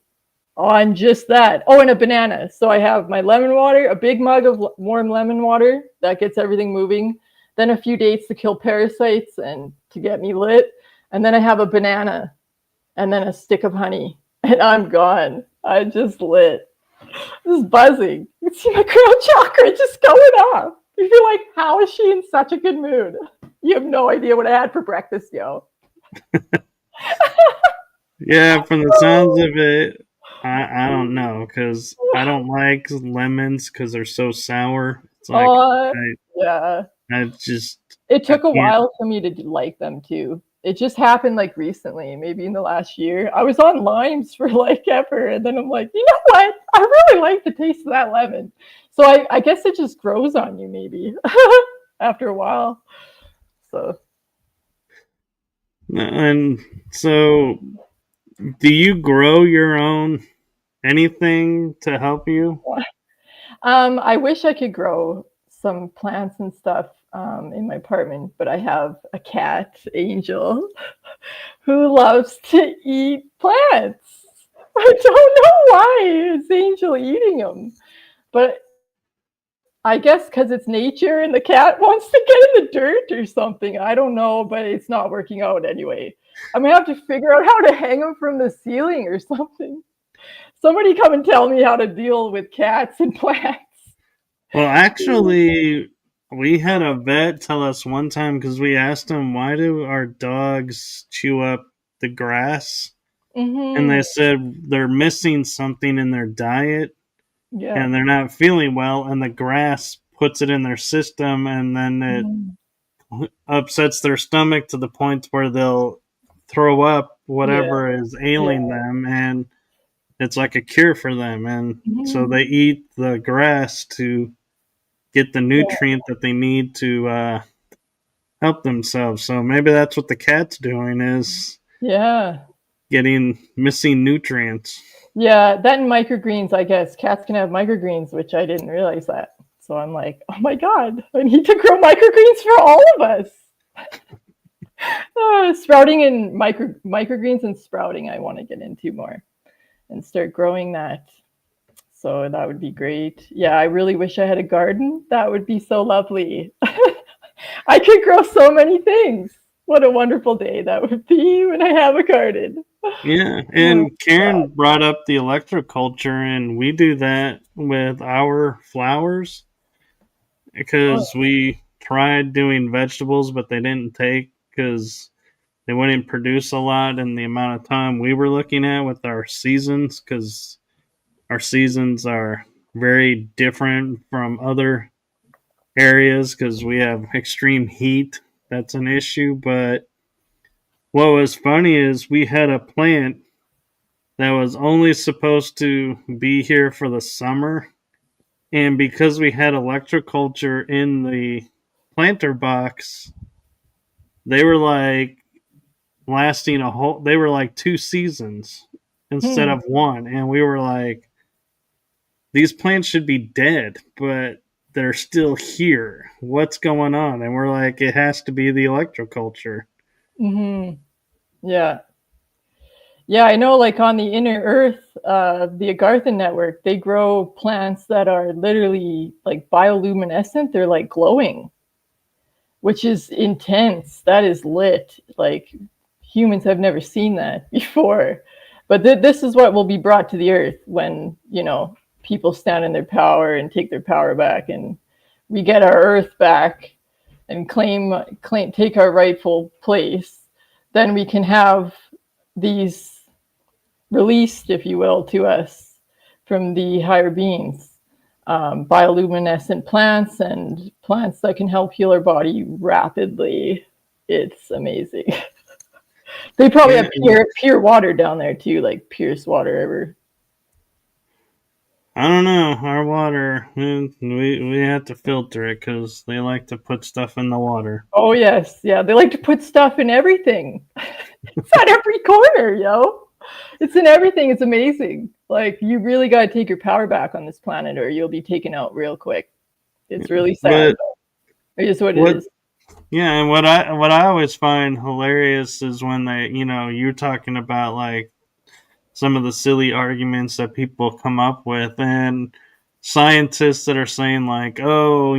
on just that. Oh, and a banana. So I have my lemon water, a big mug of warm lemon water that gets everything moving. Then a few dates to kill parasites and to get me lit. And then I have a banana and then a stick of honey. And I'm gone. I just lit. This is buzzing. You can see my crown chakra just going off. You feel like, how is she in such a good mood? You have no idea what I had for breakfast, yo. Yeah, from the sounds of it, I don't know, because I don't like lemons because they're so sour. It's like Oh, yeah. I just It I took a can't. while for me to like them too. It just happened like recently, maybe in the last year. I was on limes for like ever, and then I'm like, you know what? I really like the taste of that lemon. So I guess it just grows on you maybe after a while. So And so, do you grow your own anything to help you? I wish I could grow some plants and stuff in my apartment, but I have a cat, Angel, who loves to eat plants. I don't know why is Angel eating them, but I guess because it's nature and the cat wants to get in the dirt or something. I don't know, but it's not working out anyway. I'm gonna have to figure out how to hang them from the ceiling or something. Somebody come and tell me how to deal with cats and plants. Well, actually, we had a vet tell us one time, because we asked him, why do our dogs chew up the grass? And they Mm-hmm. said they're missing something in their diet Yeah. and they're not feeling well, and the grass puts it in their system, and then it Mhm. upsets their stomach to the point where they'll throw up Yeah. whatever is Yeah. ailing them, and it's like a cure for them. And so Mhm. they eat the grass to get the Yeah. nutrient that they need to help themselves. So maybe that's what the cat's doing, is Yeah. getting missing nutrients. Yeah. That and microgreens, I guess. Cats can have microgreens, which I didn't realize that. So I'm like, oh my God, I need to grow microgreens for all of us. Sprouting and microgreens and sprouting, I want to get into more and start growing that. So that would be great. Yeah, I really wish I had a garden. That would be so lovely. I could grow so many things. What a wonderful day that would be when I have a garden. Yeah, Oh, and Karen brought up the electroculture, and we do that with our flowers, God. because we tried doing vegetables, but they didn't take, because they wouldn't produce a lot in the amount of time we were looking at with our seasons, because our seasons are very different from other areas because we have extreme heat. That's an issue. But what was funny is we had a plant that was only supposed to be here for the summer. And because we had electroculture in the planter box, they were like lasting they were like 2 seasons instead Hmm. of one. And we were like, these plants should be dead, but they're still here. What's going on? And we're like, it has to be the electroculture. Hmm. Yeah. Yeah, I know, like on the inner earth, the Agartha network, they grow plants that are literally like bioluminescent. They're like glowing, which is intense. That is lit. Like humans have never seen that before. But this is what will be brought to the earth when, people stand in their power and take their power back, and we get our earth back and take our rightful place. Then we can have these released, if you will, to us from the higher beings. Bioluminescent plants and plants that can help heal our body rapidly. It's amazing. They probably Yeah, have pure water down there too, like purest water ever. I don't know. Our water, we have to filter it because they like to put stuff in the water. Oh yes, yeah. They like to put stuff in everything. It's at every corner, yo. It's in everything. It's amazing. Like you really got to take your power back on this planet, or you'll be taken out real quick. It's really sad. But It is what it what is. Yeah, and what I always find hilarious is when you're talking about like some of the silly arguments that people come up with, and scientists that are saying like, oh,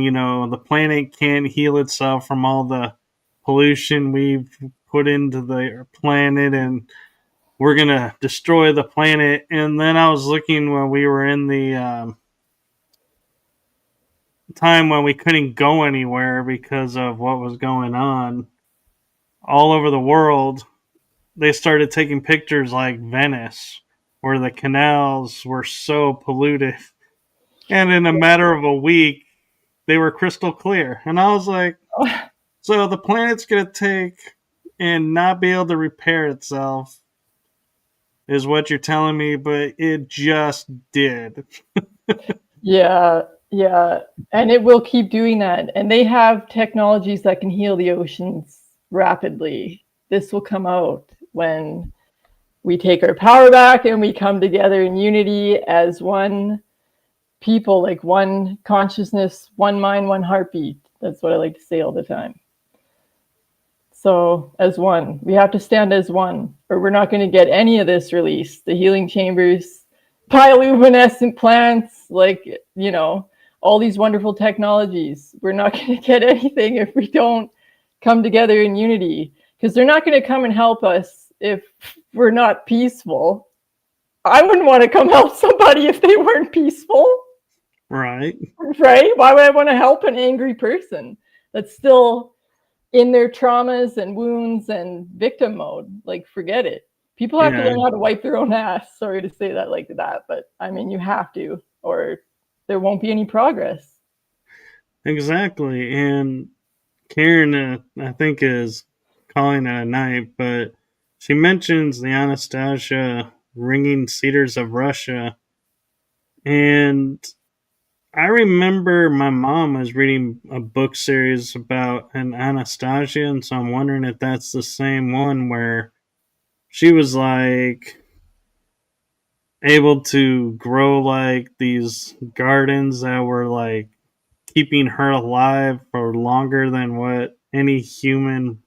the planet can't heal itself from all the pollution we've put into the planet, and we're gonna destroy the planet. And then I was looking when we were in the time when we couldn't go anywhere because of what was going on all over the world. They started taking pictures like Venice, where the canals were so polluted. And in a matter of a week, they were crystal clear. And I was like, so the planet's going to take and not be able to repair itself, is what you're telling me, but it just did. Yeah, yeah. And it will keep doing that. And they have technologies that can heal the oceans rapidly. This will come out when we take our power back and we come together in unity as one people, like one consciousness, one mind, one heartbeat. That's what I like to say all the time. So, as one, we have to stand as one, or we're not going to get any of this released. The healing chambers, bioluminescent plants, like, all these wonderful technologies. We're not going to get anything if we don't come together in unity, because they're not going to come and help us if we're not peaceful. I wouldn't want to come help somebody if they weren't peaceful. Right. Right? Why would I want to help an angry person that's still in their traumas and wounds and victim mode? Like, forget it. People have to Yeah, learn how to wipe their own ass. Sorry to say that like that, but I mean, you have to, or there won't be any progress. exactly. And Karen, I think, is calling it a night, but she mentions the Anastasia ringing cedars of Russia. And I remember my mom was reading a book series about an Anastasia, and so I'm wondering if that's the same one where she was like able to grow like these gardens that were like keeping her alive for longer than what any human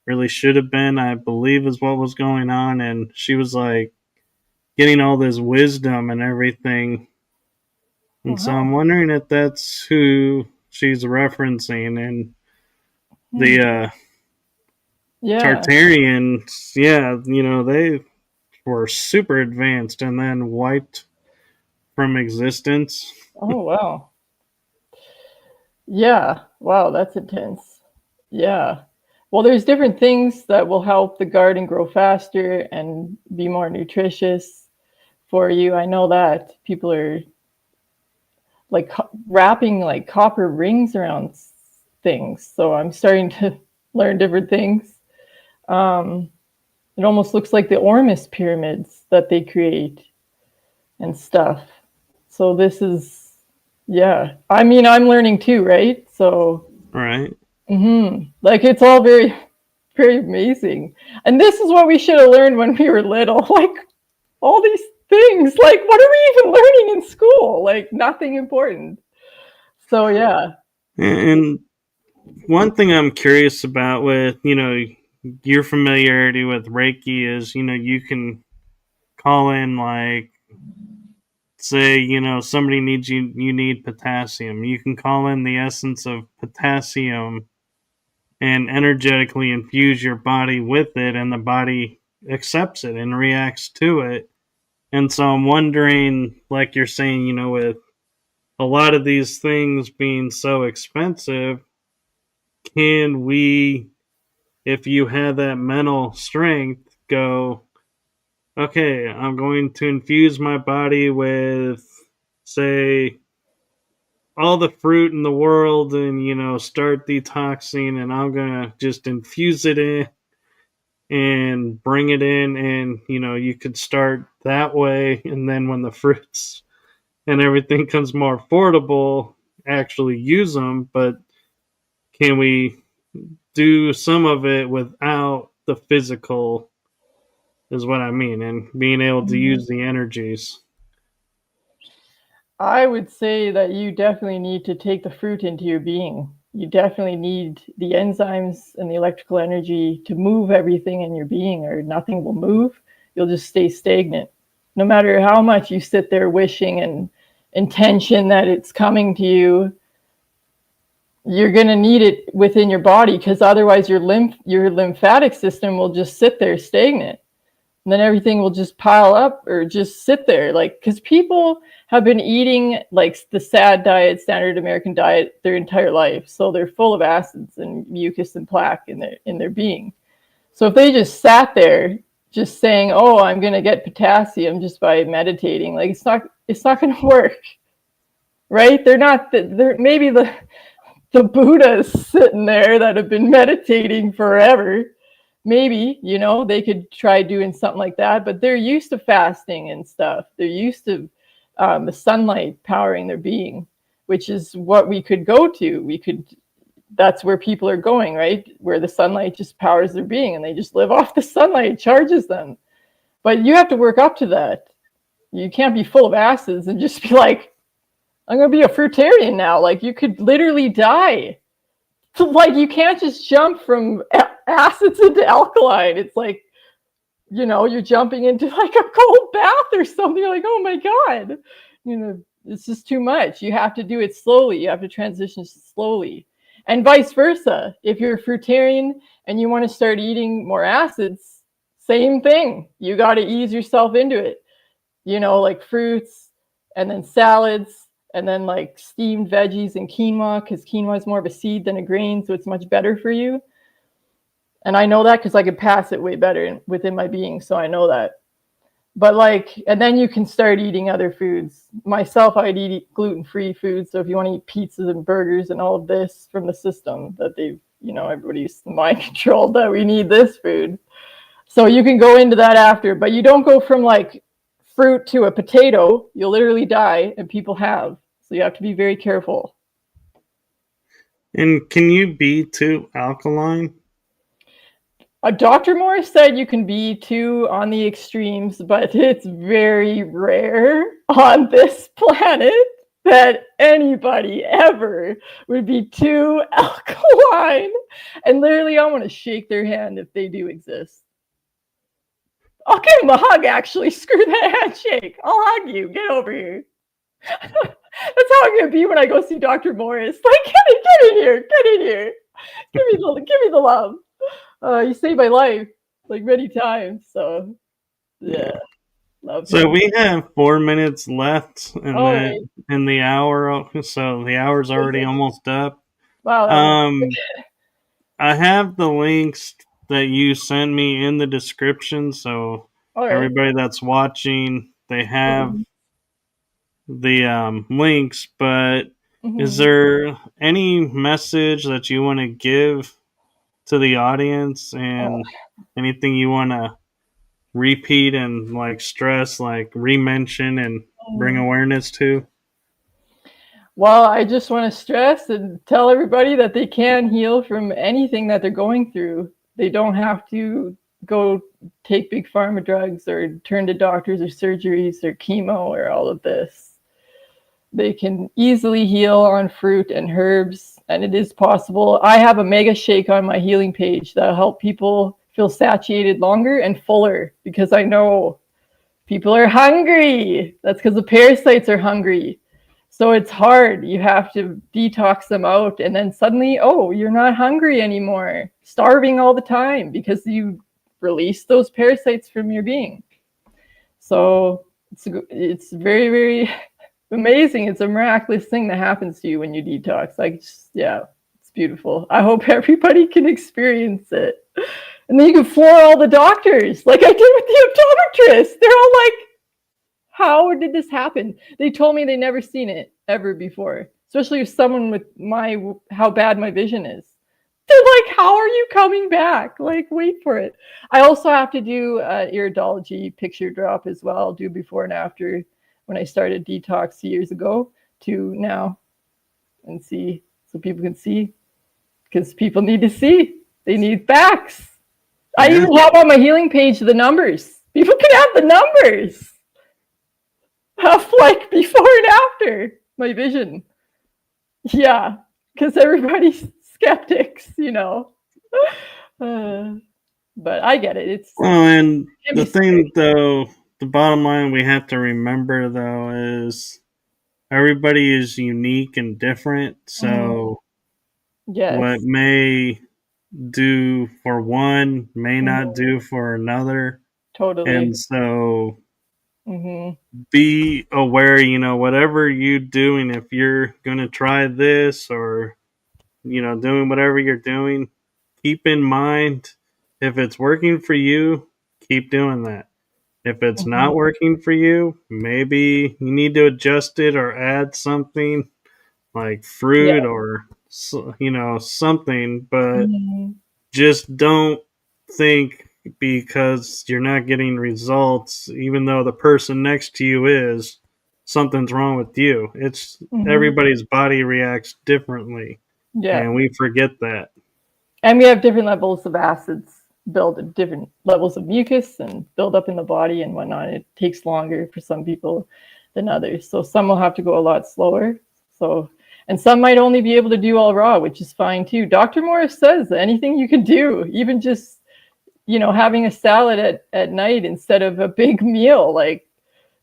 really should have been, I believe, is what was going on. And she was like getting all this wisdom and everything. And so Wow. I'm wondering if that's who she's referencing. And the Hmm. Yeah. Tartarians, yeah, they were super advanced and then wiped from existence. Oh, wow. Yeah. Wow, that's intense. Yeah. Well, there's different things that will help the garden grow faster and be more nutritious for you. I know that people are like wrapping like copper rings around things. So I'm starting to learn different things. It almost looks like the Ormus pyramids that they create and stuff. So this is, yeah. I mean, I'm learning too, right? So, Right. like it's all very, very amazing. And this is what we should have learned when we were little. Like all these things. Like, what are we even learning in school? Like nothing important. So yeah. And one thing I'm curious about with, your familiarity with Reiki is, you can call in, like, say, somebody needs you need potassium. You can call in the essence of potassium and energetically infuse your body with it, and the body accepts it and reacts to it. And so I'm wondering, like you're saying, with a lot of these things being so expensive, can we, if you have that mental strength, go, okay, I'm going to infuse my body with, say, all the fruit in the world and, start detoxing, and I'm going to just infuse it in and bring it in, and, you could start that way. And then when the fruits and everything comes more affordable, actually use them. But can we do some of it without the physical, is what I mean, and being able to use the energies? I would say that you definitely need to take the fruit into your being. You definitely need the enzymes and the electrical energy to move everything in your being, or nothing will move. You'll just stay stagnant. No matter how much you sit there wishing and intention that it's coming to you, you're going to need it within your body, because otherwise your lymphatic system will just sit there stagnant. And then everything will just pile up or just sit there. Like, because people have been eating like the SAD diet, standard American diet, their entire life. So they're full of acids and mucus and plaque in their being. So if they just sat there just saying, oh, I'm going to get potassium just by meditating, like it's not going to work. Right? They're maybe the Buddhas sitting there that have been meditating forever. Maybe, they could try doing something like that, but they're used to fasting and stuff. They're used to the sunlight powering their being, which is what we could go to. That's where people are going, right? Where the sunlight just powers their being and they just live off the sunlight, it charges them. But you have to work up to that. You can't be full of acids and just be like, I'm going to be a fruitarian now. Like, you could literally die. Like, you can't just jump from acids into alkaline. It's like, you're jumping into like a cold bath or something. You're like, oh my God, it's just too much. You have to do it slowly. You have to transition slowly, and vice versa. If you're a fruitarian and you want to start eating more acids, same thing. You got to ease yourself into it, like fruits and then salads, and then like steamed veggies and quinoa, because quinoa is more of a seed than a grain, so it's much better for you. And I know that because I could pass it way better within my being, so I know that. But and then you can start eating other foods. Myself, I'd eat gluten-free foods. So if you want to eat pizzas and burgers and all of this from the system that everybody's mind controlled that we need this food. So you can go into that after, but you don't go from like fruit to a potato. You'll literally die, and people have. So you have to be very careful. And can you be too alkaline? Dr. Morris said you can be too on the extremes, but it's very rare on this planet that anybody ever would be too alkaline. And literally, I want to shake their hand if they do exist. I'll give them a hug, actually. Screw that handshake. I'll hug you. Get over here. That's how I'm going to be when I go see Dr. Morris. Like, get in here. Get in here. Give me the love. You saved my life like many times. So, yeah. Love So him. we have 4 minutes left in Right. in the hour, so the hour's already almost up. Wow. I have the links that you sent me in the description, so All right. everybody that's watching, they have Mhm. the links. But is Mhm. there any message that you want to give to the audience, Oh. and anything you want to repeat and like stress, like re-mention and bring Mm. awareness to? Well, I just want to stress and tell everybody that they can heal from anything that they're going through. They don't have to go take big pharma drugs or turn to doctors or surgeries or chemo or all of this. They can easily heal on fruit and herbs, and it is possible. I have a mega shake on my healing page that'll help people feel satiated longer and fuller, because I know people are hungry. That's because the parasites are hungry. So it's hard. You have to detox them out, and then suddenly, oh, you're not hungry anymore, starving all the time because you release those parasites from your being. So it's very, very amazing. It's a miraculous thing that happens to you when you detox. Like, yeah, it's beautiful. I hope everybody can experience it. And then you can floor all the doctors, like I did with the optometrist. They're all like, how did this happen? They told me they never seen it ever before, especially if someone with how bad my vision is. They're like, how are you coming back? Like, wait for it. I also have to do iridology picture drop as well, do before and after when I started detox years ago to now, and see, so people can see, because people need to see. They need facts. I Yeah. even have on my healing page the numbers. People can have the numbers of like before and after my vision. Yeah, because everybody's skeptics, you know. But I get it. It Well, and can the be scary. thing though, the bottom line we have to remember though is everybody is unique and different. Mhm. So what Yes. may do for one may not Mhm. do for another. Totally. And so Hmm. be aware, whatever you're doing, if you're going to try this or, doing whatever you're doing, keep in mind if it's working for you, keep doing that. If it's not Hmm. working for you, maybe you need to adjust it or add something like Yeah. fruit or, something, but Hmm. just don't think because you're not getting results, even though the person next to you is, something's wrong with you. It's Hmm. everybody's body reacts differently, Yeah. and we forget that. And we have different levels of acids build at different levels of mucus and build up in the body and whatnot. It takes longer for some people than others. So some will have to go a lot slower. So, and some might only be able to do all raw, which is fine too. Dr. Morris says anything you can do, even just, having a salad at night instead of a big meal, like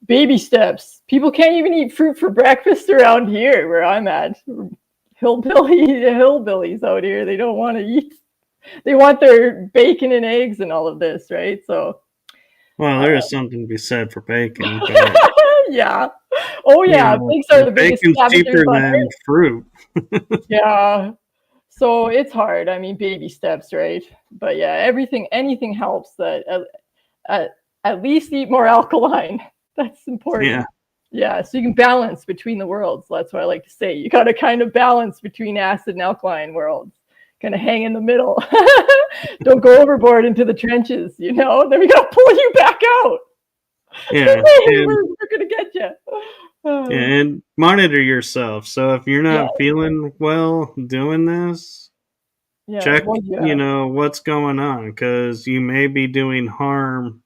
baby steps. People can't even eat fruit for breakfast around here where I'm at. Hillbillies out here, they don't want to eat. They want their bacon and eggs and all of this, right? So, Well, uh, there is something to be said for bacon, but yeah. Oh, yeah. Pigs are the biggest bacon's scavengers cheaper on than earth. fruit. Yeah. So it's hard. I mean, baby steps, right? But yeah, anything helps. That at least eat more alkaline. That's Yeah, important. Yeah, so you can balance between the worlds. That's what I like to say. You got to kind of balance between acid and alkaline worlds. Kind of hang in the middle. Don't go overboard into the trenches, Then we got to pull you back out. yeah, and We're going to get you. and monitor yourself. So if you're Yeah, not feeling well doing this, yeah. check, Well, yeah. what's going on, because you may be doing harm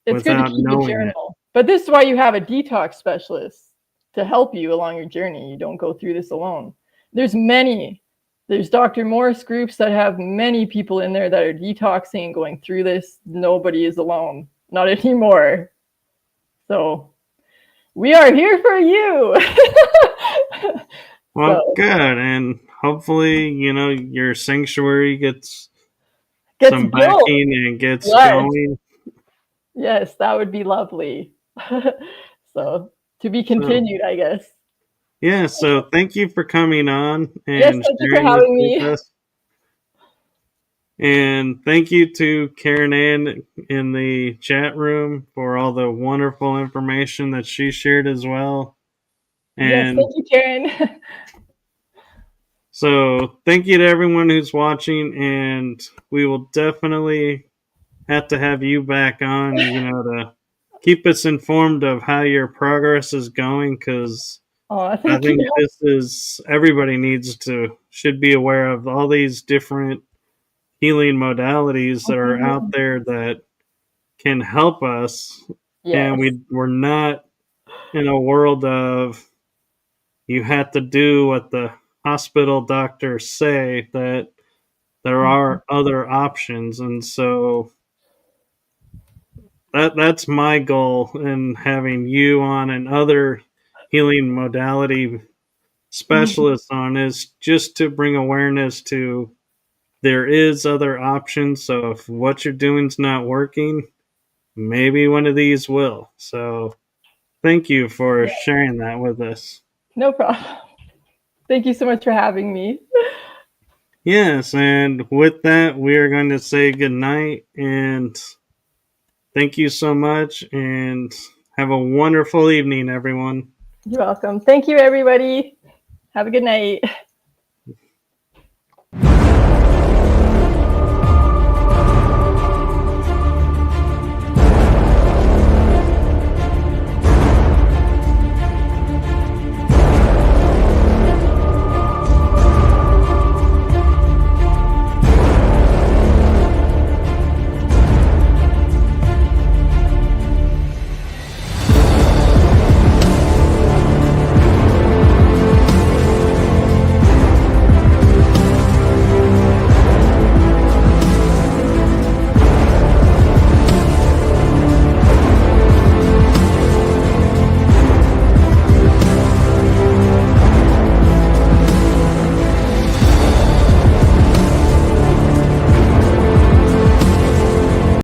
It's good to without keep a knowing it. journal. But this is why you have a detox specialist to help you along your journey. You don't go through this alone. There's many. There's Dr. Morris groups that have many people in there that are detoxing and going through this. Nobody is alone. Not anymore. So we are here for you. Well, So good, and hopefully, your sanctuary gets gets some built. backing and gets Yes. going. Yes, that would be lovely. So to be So, continued, I guess. yeah, so thank you for coming on Yes, and thank you for sharing this having with me. us. And thank you to Karen Ann in the chat room for all the wonderful information that she shared as well. Yes, And thank you, Karen. so thank you to everyone who's watching, and we will definitely have to have you back on, to keep us informed of how your progress is going, because Oh, I thank think you. everybody should be aware of all these different healing modalities that are out there that can help us. And Yes. we're not in a world of you have to do what the hospital doctors say, that there are other options. And so that's my goal in having you on and other healing modality specialists on, is just to bring awareness to there is other options. So if what you're doing is not working, maybe one of these will. So thank you for Yeah, sharing that with us. no problem. Thank you so much for having me. Yes, and with that, we are going to say good night and thank you so much, and have a wonderful evening, everyone. You're welcome. Thank you, everybody. Have a good night.